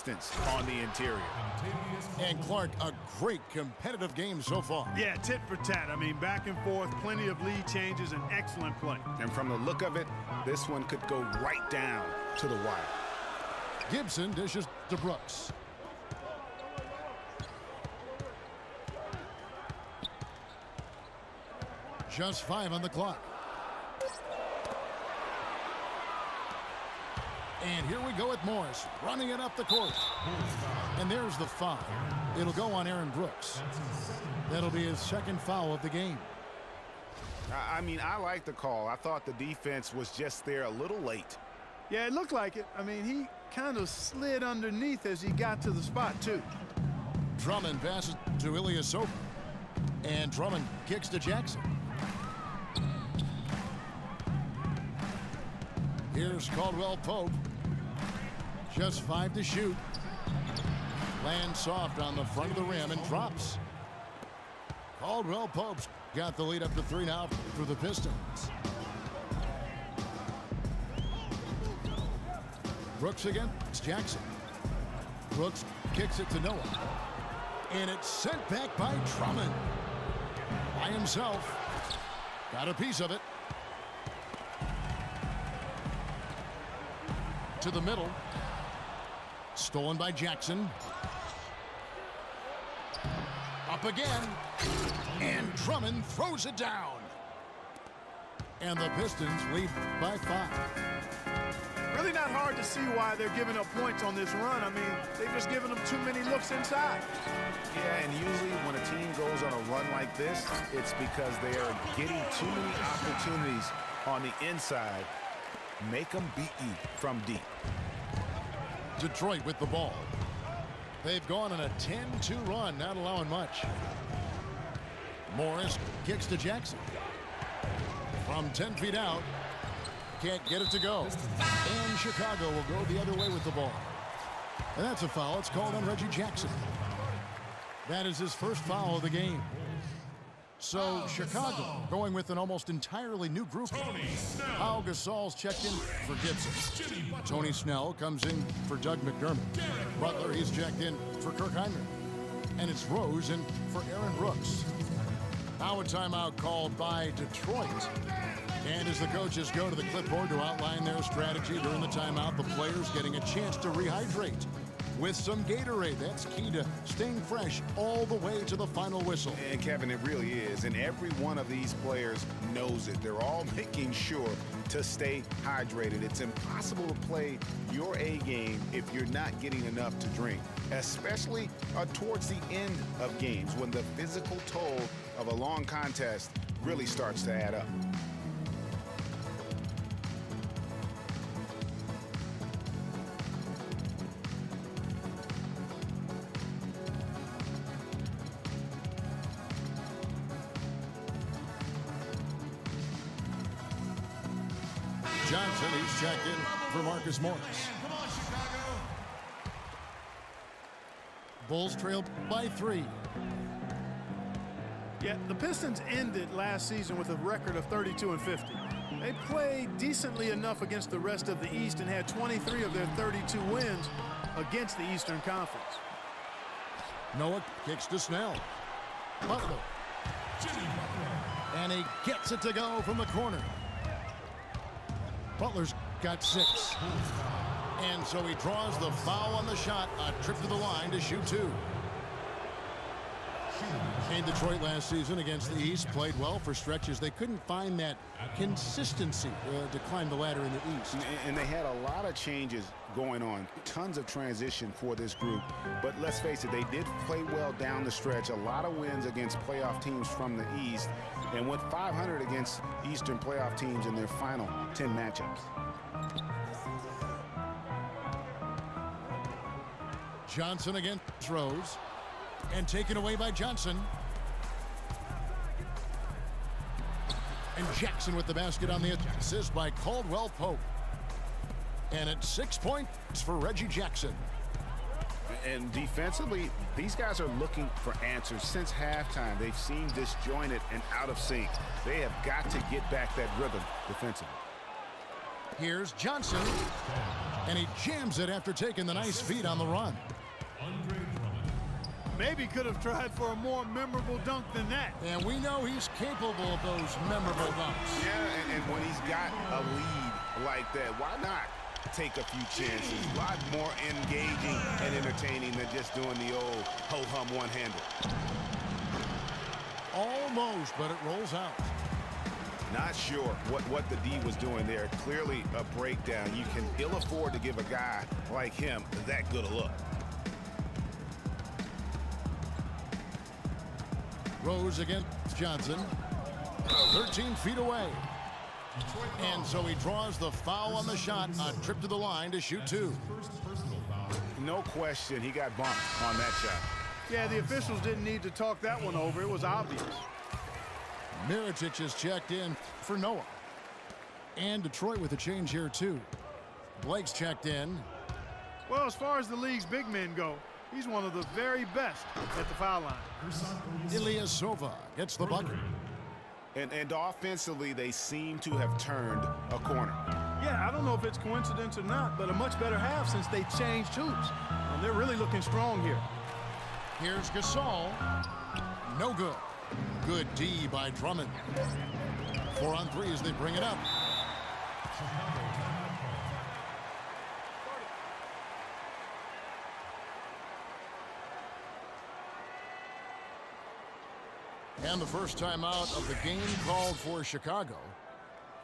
substance on the interior. And Clark, a great competitive game so far. Yeah, tit for tat. I mean, back and forth, plenty of lead changes, and excellent play. And from the look of it, this one could go right down to the wire. Gibson dishes to Brooks. Just 5 on the clock. And here we go with Morris, running it up the court. And there's the foul. It'll go on Aaron Brooks. That'll be his second foul of the game. I mean, I like the call. I thought the defense was just there a little late. Yeah, it looked like it. I mean, he kind of slid underneath as he got to the spot, too. Drummond passes to Ilyasova. And Drummond kicks to Jackson. Here's Caldwell Pope. Just 5 to shoot. Lands soft on the front of the rim and drops. Caldwell Pope's got the lead up to 3 now for the Pistons. Brooks against Jackson. Brooks kicks it to Noah. And it's sent back by Drummond. By himself. Got a piece of it. To the middle. Stolen by Jackson. Up again. And Drummond throws it down. And the Pistons lead by 5. Really not hard to see why they're giving up points on this run. I mean, they've just given them too many looks inside. Yeah, and usually when a team goes on a run like this, it's because they are getting too many opportunities on the inside. Make them beat you from deep. Detroit with the ball. They've gone on a 10-2 run, not allowing much. Morris kicks to Jackson. From 10 feet out. Can't get it to go. And Chicago will go the other way with the ball. And that's a foul. It's called on Reggie Jackson. That is his first foul of the game. So Chicago going with an almost entirely new group. Pau Gasol's checked in for Gibson. Tony Snell comes in for Doug McDermott. Butler, he's checked in for Kirk Hinrich. And it's Rose in for Aaron Brooks. Now a timeout called by Detroit. And as the coaches go to the clipboard to outline their strategy during the timeout, the players getting a chance to rehydrate with some Gatorade. That's key to staying fresh all the way to the final whistle. And Kevin, it really is. And every one of these players knows it. They're all making sure to stay hydrated. It's impossible to play your A game if you're not getting enough to drink, especially towards the end of games when the physical toll of a long contest really starts to add up. Johnson, he's checked in for Marcus Morris. Bulls trail by 3. Yeah, the Pistons ended last season with a record of 32-50. They played decently enough against the rest of the East and had 23 of their 32 wins against the Eastern Conference. Noah kicks to Snell. Butler. And he gets it to go from the corner. Butler's got 6. And so he draws the foul on the shot. A trip to the line to shoot 2. In Detroit last season against the East, played well for stretches. They couldn't find that consistency to climb the ladder in the East. And they had a lot of changes going on, tons of transition for this group. But let's face it, they did play well down the stretch. A lot of wins against playoff teams from the East, and went 500 against Eastern playoff teams in their final 10 matchups. Johnson against Rose. And taken away by Johnson. And Jackson with the basket on the assist by Caldwell Pope. And it's 6 points for Reggie Jackson. And defensively, these guys are looking for answers since halftime. They've seemed disjointed and out of sync. They have got to get back that rhythm defensively. Here's Johnson. And he jams it after taking the nice feed on the run. Maybe could have tried for a more memorable dunk than that. And we know he's capable of those memorable dunks. Yeah, and when he's got a lead like that, why not take a few chances? A lot more engaging and entertaining than just doing the old ho-hum one-hander. Almost, but it rolls out. Not sure what the D was doing there. Clearly a breakdown. You can ill afford to give a guy like him that good a look. Rose against Johnson. 13 feet away. And so he draws the foul on the shot. A trip to the line to shoot two. No question, he got bumped on that shot. Yeah, the officials didn't need to talk that one over. It was obvious. Mirotic is checked in for Noah. And Detroit with a change here, too. Blake's checked in. Well, as far as the league's big men go, he's one of the very best at the foul line. Ilyasova gets the bucket. And offensively, they seem to have turned a corner. Yeah, I don't know if it's coincidence or not, but a much better half since they changed hoops. And they're really looking strong here. Here's Gasol. No good. Good D by Drummond. 4 on 3 as they bring it up. And the first timeout of the game called for Chicago.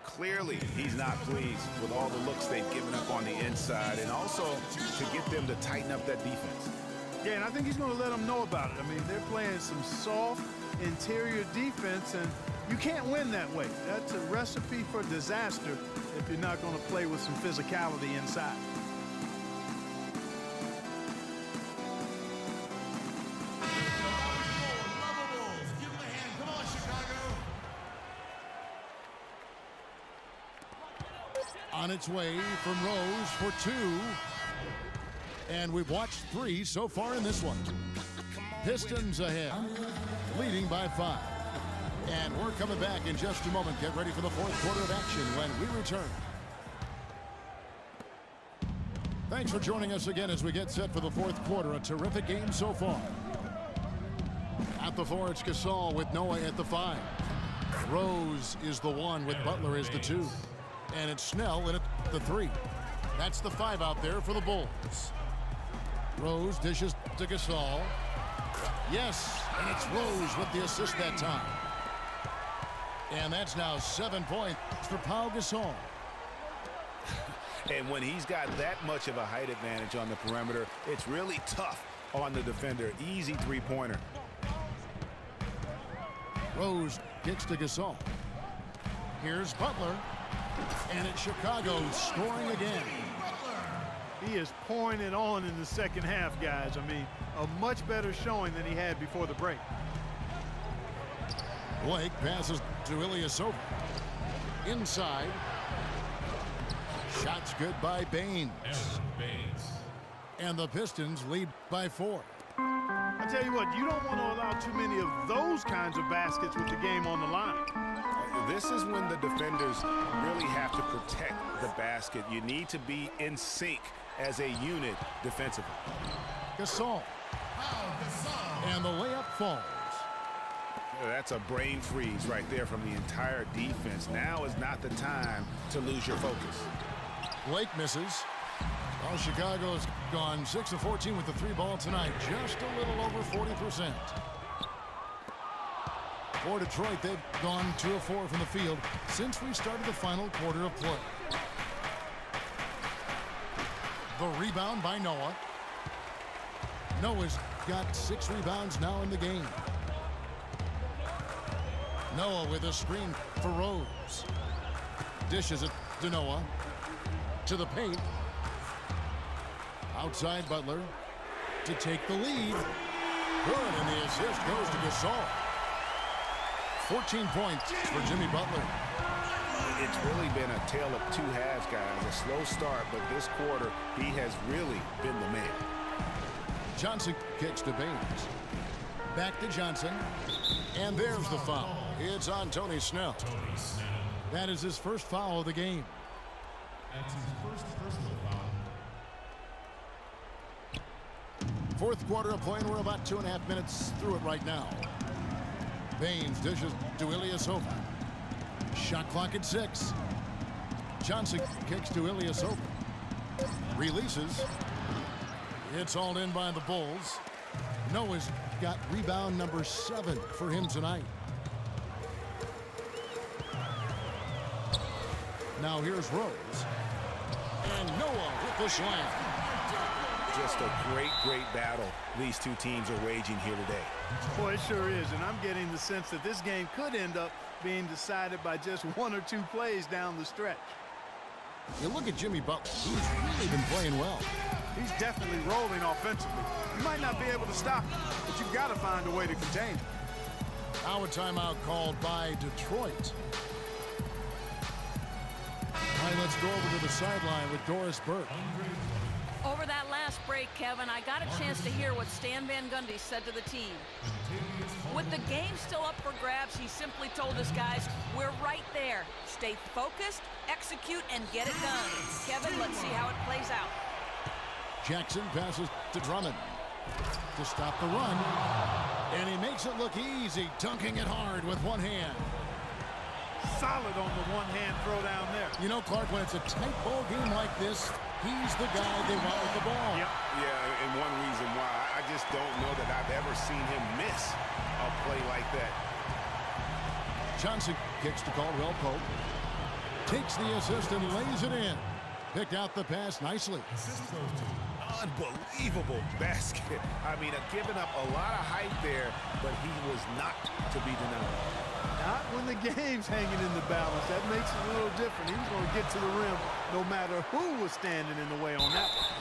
Clearly, he's not pleased with all the looks they've given up on the inside, and also to get them to tighten up that defense. Yeah, and I think he's going to let them know about it. I mean, they're playing some soft interior defense, and you can't win that way. That's a recipe for disaster if you're not going to play with some physicality inside. On its way from Rose for 2. And we've watched 3 so far in this one. Pistons ahead, leading by 5. And we're coming back in just a moment. Get ready for the fourth quarter of action when we return. Thanks for joining us again as we get set for the fourth quarter. A terrific game so far. At the 4, it's Gasol with Noah at the 5. Rose is the 1 with Butler as the 2. And it's Snell in at the 3. That's the 5 out there for the Bulls. Rose dishes to Gasol. Yes, and it's Rose with the assist that time. And that's now 7 points for Pau Gasol. And when he's got that much of a height advantage on the perimeter, it's really tough on the defender. Easy three-pointer. Rose kicks to Gasol. Here's Butler. And it's Chicago scoring again. He is pouring it on in the second half, guys. I mean, a much better showing than he had before the break. Blake passes to Ilyasova. Inside. Shots good by Baines. And the Pistons lead by 4. I tell you what, you don't want to allow too many of those kinds of baskets with the game on the line. This is when the defenders really have to protect the basket. You need to be in sync as a unit defensively. Gasol. And the layup falls. That's a brain freeze right there from the entire defense. Now is not the time to lose your focus. Blake misses. Well, Chicago's gone 6 of 14 with the 3-ball tonight. Just a little over 40%. For Detroit, they've gone 2 of 4 from the field since we started the final quarter of play. The rebound by Noah. Noah's got 6 rebounds now in the game. Noah with a screen for Rose. Dishes it to Noah. To the paint. Outside Butler to take the lead. Good, and the assist goes to Gasol. 14 points for Jimmy Butler. It's really been a tale of 2 halves, guys. A slow start, but this quarter, he has really been the man. Johnson kicks to Baines. Back to Johnson. And there's the foul. It's on Tony Snell. That is his first foul of the game. That's his first personal foul. Fourth quarter of play, and we're about 2.5 minutes through it right now. Baines dishes to Ilyasova. Shot clock at 6. Johnson kicks to Ilyasova. Releases. It's hauled in by the Bulls. Noah's got rebound number 7 for him tonight. Now here's Rose. And Noah with the slam. Just a great battle these two teams are waging here today. Boy, it sure is, and I'm getting the sense that this game could end up being decided by just 1 or 2 plays down the stretch. You look at Jimmy Butler. He's really been playing well. He's definitely rolling offensively. You might not be able to stop him, but you've got to find a way to contain him. Now a timeout called by Detroit. All right, let's go over to the sideline with Doris Burke. Over that last break, Kevin, I got a chance to hear what Stan Van Gundy said to the team. With the game still up for grabs, he simply told us guys, we're right there. Stay focused, execute, and get it done. Kevin, let's see how it plays out. Jackson passes to Drummond to stop the run. And he makes it look easy, dunking it hard with one hand. Solid on the one-hand throw down there. You know, Clark, when it's a tight ball game like this, he's the guy they want with the ball. Yep. Yeah, and one reason why I just don't know that I've ever seen him miss a play like that. Johnson kicks to Caldwell Pope. Takes the assist and lays it in. Picked out the pass nicely. Unbelievable basket. I mean, giving up a lot of height there, but he was not to be denied. Not when the game's hanging in the balance. That makes it a little different. He was going to get to the rim no matter who was standing in the way on that one.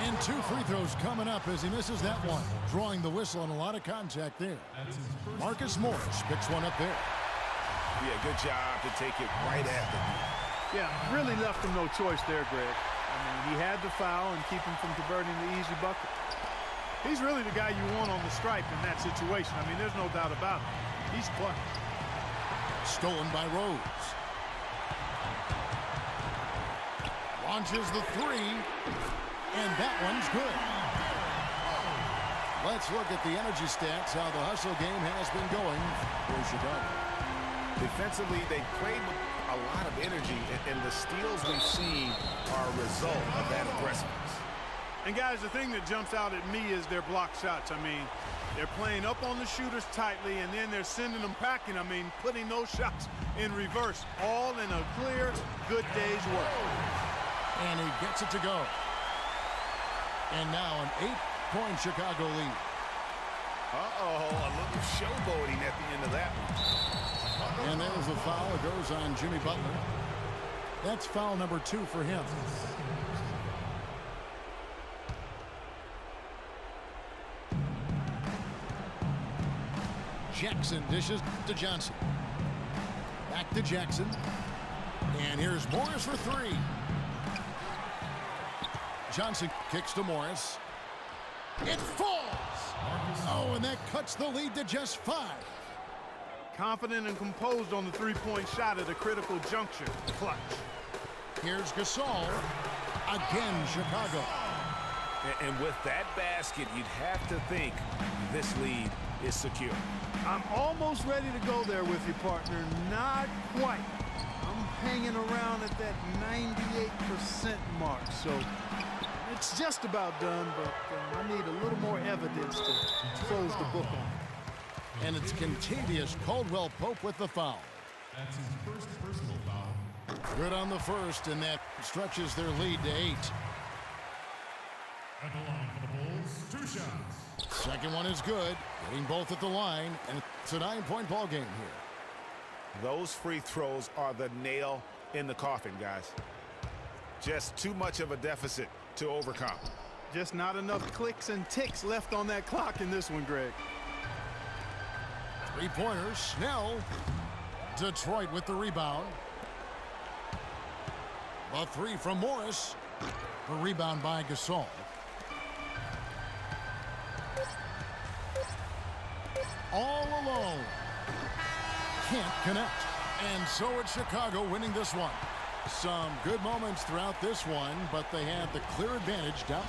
And 2 free throws coming up as he misses that one. Drawing the whistle and a lot of contact there. Marcus Morris picks one up there. Yeah, good job to take it right after him. Yeah, really left him no choice there, Greg. I mean, he had to foul and keep him from converting the easy bucket. He's really the guy you want on the stripe in that situation. I mean, there's no doubt about it. He's clutch. Stolen by Rose. Launches the 3. And that one's good. Let's look at the energy stats, how the hustle game has been going for Chicago. Defensively, they played with a lot of energy, and the steals we've seen are a result of that aggressiveness. And guys, the thing that jumps out at me is their block shots. I mean, they're playing up on the shooters tightly, and then they're sending them packing. I mean, putting those shots in reverse, all in a clear, good day's work. And he gets it to go. And now an 8-point Chicago lead. Uh-oh, a little showboating at the end of that one. And there's the foul. It goes on Jimmy Butler. That's foul number 2 for him. Jackson dishes to Johnson. Back to Jackson. And here's Morris for 3. Johnson kicks to Morris. It falls! Oh, and that cuts the lead to just 5. Confident and composed on the three-point shot at a critical juncture. Clutch. Here's Gasol. Again, Chicago. And with that basket, you'd have to think this lead is secure. I'm almost ready to go there with you, partner. Not quite. I'm hanging around at that 98% mark, so it's just about done, but I need a little more evidence to close the book on it. And it's Contavious Caldwell Pope with the foul. That's his first personal foul. Good on the first, and that stretches their lead to 8. At the line for the Bulls, 2 shots. Second one is good, getting both at the line, and it's a 9-point ball game here. Those free throws are the nail in the coffin, guys. Just too much of a deficit to overcome. Just not enough clicks and ticks left on that clock in this one, Greg. 3-pointers, Snell. Detroit with the rebound. A 3 from Morris. A rebound by Gasol. All alone. Can't connect. And so it's Chicago winning this one. Some good moments throughout this one, but they had the clear advantage down.